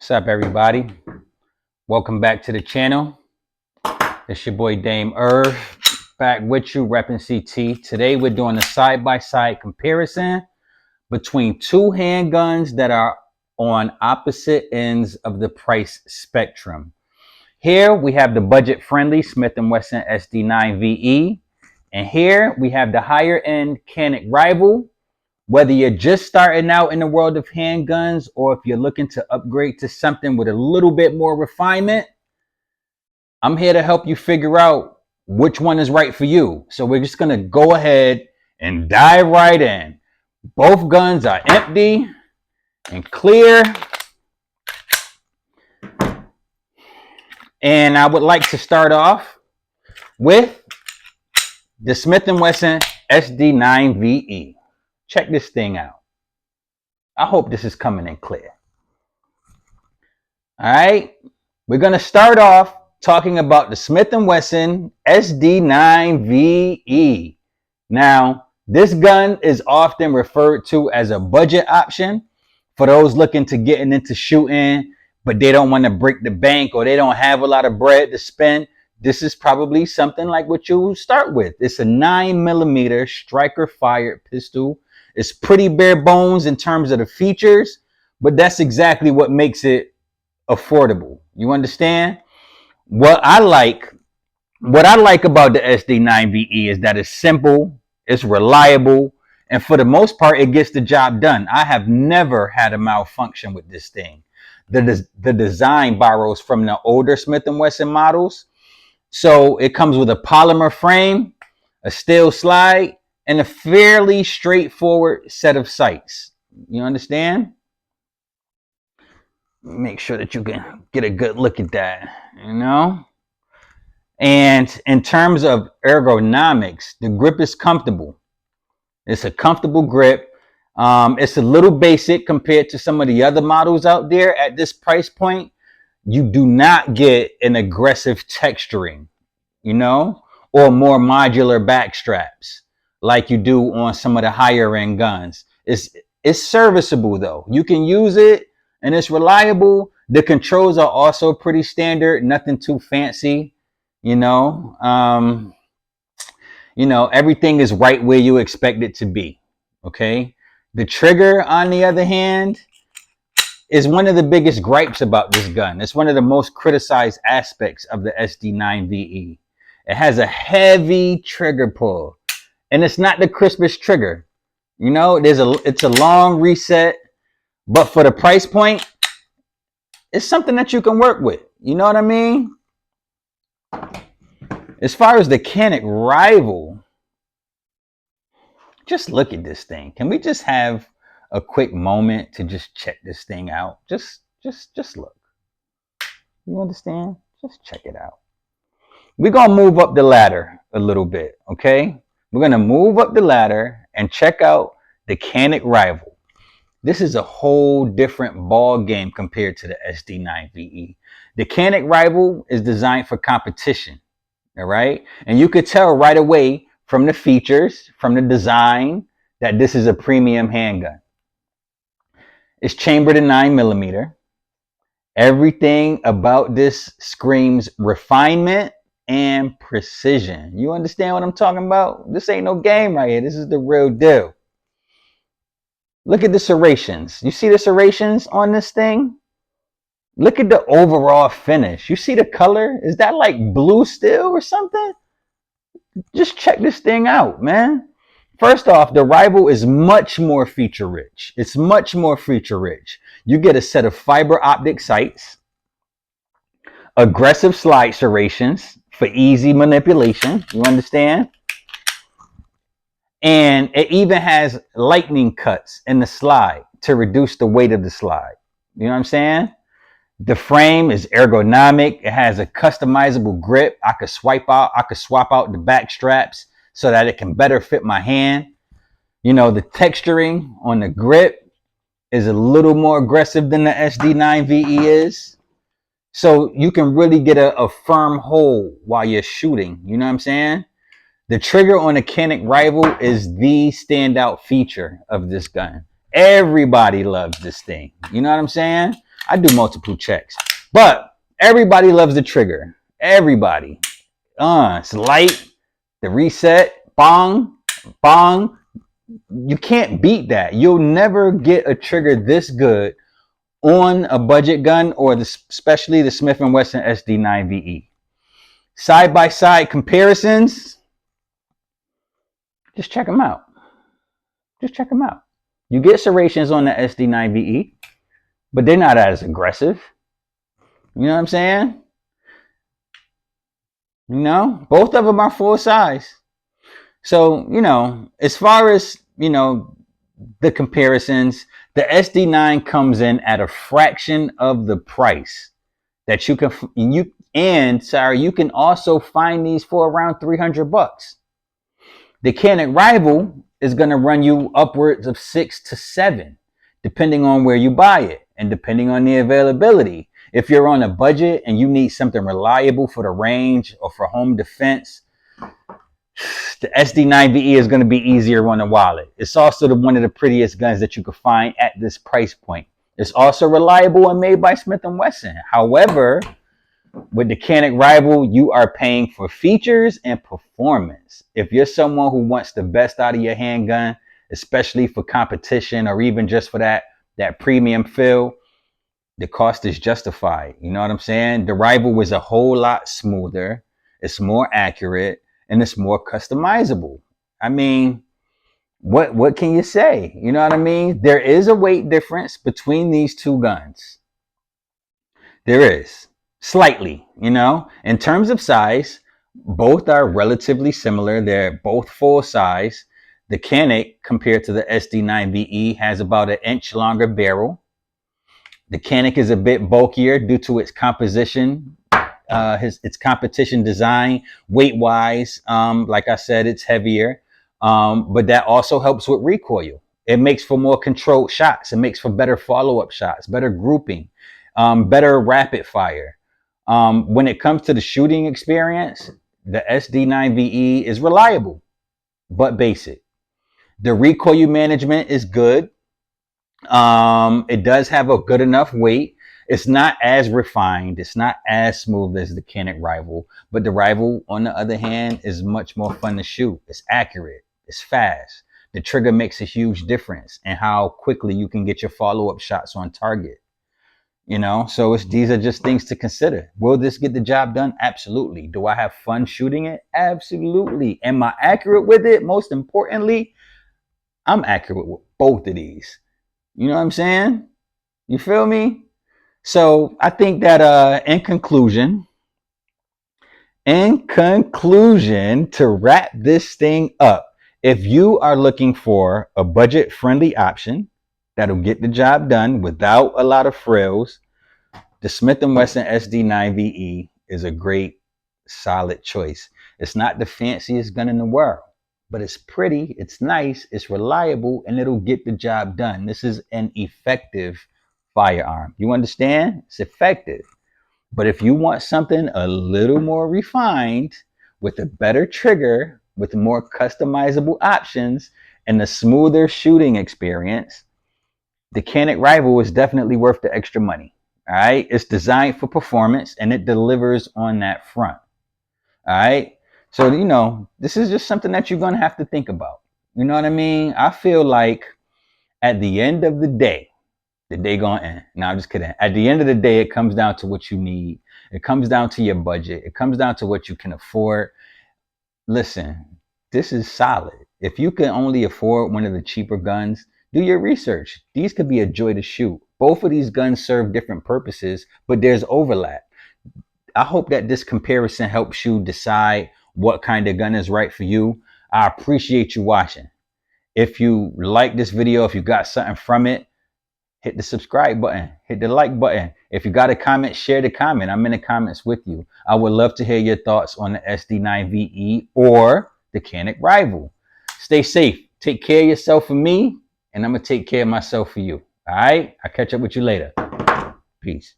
What's up, everybody? Welcome back to the channel. It's your boy Dame Irv, back with you, repping CT. Today we're doing a side-by-side comparison between two handguns that are on opposite ends of the price spectrum. Here we have the budget-friendly Smith & Wesson SD9VE, and here we have the higher-end Canic Rival. Whether you're just starting out in the world of handguns or if you're looking to upgrade to something with a little bit more refinement, I'm here to help you figure out which one is right for you. So we're just going to go ahead and dive right in. Both guns are empty and clear. And I would like to start off with the Smith & Wesson SD9VE. Check this thing out. I hope this is coming in clear. All right. We're going to start off talking about the Smith & Wesson SD9VE. Now, this gun is often referred to as a budget option for those looking to get into shooting, but they don't want to break the bank or they don't have a lot of bread to spend. This is probably something like what you start with. It's a 9mm striker fired pistol. It's pretty bare bones in terms of the features, but that's exactly what makes it affordable. You understand? What I like about the SD9VE is that it's simple, it's reliable, and for the most part, it gets the job done. I have never had a malfunction with this thing. The design borrows from the older Smith & Wesson models. So it comes with a polymer frame, a steel slide, and a fairly straightforward set of sights. You understand? Make sure that you can get a good look at that, you know? And in terms of ergonomics, the grip is comfortable. It's a comfortable grip. It's a little basic compared to some of the other models out there at this price point. You do not get an aggressive texturing, you know, or more modular back straps like you do on some of the higher end guns. It's serviceable though. You can use it and it's reliable. The controls are also pretty standard, nothing too fancy, you know. Everything is right where you expect it to be. Okay. The trigger, on the other hand, is one of the biggest gripes about this gun. It's one of the most criticized aspects of the SD9VE. It has a heavy trigger pull. And it's not the crispest trigger. You know, it's a long reset, but for the price point, it's something that you can work with. You know what I mean? As far as the Canic Rival, just look at this thing. Can we just have a quick moment to just check this thing out? Just look. You understand? Just check it out. We're going to move up the ladder a little bit, okay? We're going to move up the ladder and check out the Canic Rival. This is a whole different ball game compared to the SD9VE. The Canic Rival is designed for competition, all right? And you could tell right away from the features, from the design, that this is a premium handgun. It's chambered in 9mm. Everything about this screams refinement and precision. You understand what I'm talking about? This ain't no game right here. This is the real deal. Look at the serrations. You see the serrations on this thing? Look at the overall finish. You see the color? Is that like blue steel or something? Just check this thing out, man. First off, the Rival is much more feature rich. It's much more feature rich. You get a set of fiber optic sights, aggressive slide serrations for easy manipulation. You understand? And it even has lightning cuts in the slide to reduce the weight of the slide. You know what I'm saying? The frame is ergonomic. It has a customizable grip. I could swap out the back straps so that it can better fit my hand. You know, the texturing on the grip is a little more aggressive than the SD9VE is. So you can really get a firm hold while you're shooting. You know what I'm saying? The trigger on the Canic Rival is the standout feature of this gun. Everybody loves this thing. You know what I'm saying? I do multiple checks. But everybody loves the trigger. Everybody. It's light, the reset, bong, bong. You can't beat that. You'll never get a trigger this good on a budget gun, or especially the Smith & Wesson SD9VE. Side by side comparisons, just check them out. Just check them out. You get serrations on the SD9VE, but they're not as aggressive. You know what I'm saying? You know, both of them are full size. So, you know, as far as, you know, the comparisons, the SD9 comes in at a fraction of the price that you can, you can also find these for around $300. The Canik Rival is going to run you upwards of 6 to 7, depending on where you buy it and depending on the availability. If you're on a budget and you need something reliable for the range or for home defense, the SD9VE is going to be easier on the wallet. It's also one of the prettiest guns that you can find at this price point. It's also reliable and made by Smith & Wesson. However, with the Canik Rival, you are paying for features and performance. If you're someone who wants the best out of your handgun, especially for competition or even just for that premium feel, the cost is justified. You know what I'm saying? The Rival was a whole lot smoother. It's more accurate and it's more customizable. I mean, what can you say? You know what I mean? There is a weight difference between these two guns. There is. Slightly, you know. In terms of size, both are relatively similar. They're both full size. The Canik, compared to the SD9VE, has about an inch longer barrel. The Canik is a bit bulkier due to its composition, its competition design. Weight-wise, like I said, it's heavier, but that also helps with recoil. It makes for more controlled shots. It makes for better follow-up shots, better grouping, better rapid fire. When it comes to the shooting experience, the SD9VE is reliable, but basic. The recoil management is good. It does have a good enough weight. It's not as refined. It's not as smooth as the Canik Rival, but the Rival, on the other hand, is much more fun to shoot. It's accurate. It's fast. The trigger makes a huge difference in how quickly you can get your follow-up shots on target. You know, so these are just things to consider. Will this get the job done? Absolutely. Do I have fun shooting it? Absolutely. Am I accurate with it? Most importantly, I'm accurate with both of these. You know what I'm saying? You feel me? So I think that in conclusion, to wrap this thing up, if you are looking for a budget-friendly option that'll get the job done without a lot of frills, the Smith & Wesson SD9VE is a great, solid choice. It's not the fanciest gun in the world, but it's pretty, it's nice, it's reliable, and it'll get the job done. This is an effective firearm. You understand? It's effective. But if you want something a little more refined, with a better trigger, with more customizable options, and a smoother shooting experience, the Canik Rival is definitely worth the extra money. All right. It's designed for performance and it delivers on that front. All right. So, you know, this is just something that you're going to have to think about. You know what I mean? I feel like at the end of the day going to end. No, I'm just kidding. At the end of the day, it comes down to what you need. It comes down to your budget. It comes down to what you can afford. Listen, this is solid. If you can only afford one of the cheaper guns, do your research. These could be a joy to shoot. Both of these guns serve different purposes, but there's overlap. I hope that this comparison helps you decide what kind of gun is right for you. I appreciate you watching. If you like this video, if you got something from it, hit the subscribe button, hit the like button. If you got a comment, share the comment. I'm in the comments with you. I would love to hear your thoughts on the SD9VE or the Canik Rival. Stay safe. Take care of yourself for me, and I'm going to take care of myself for you. All right? I'll catch up with you later. Peace.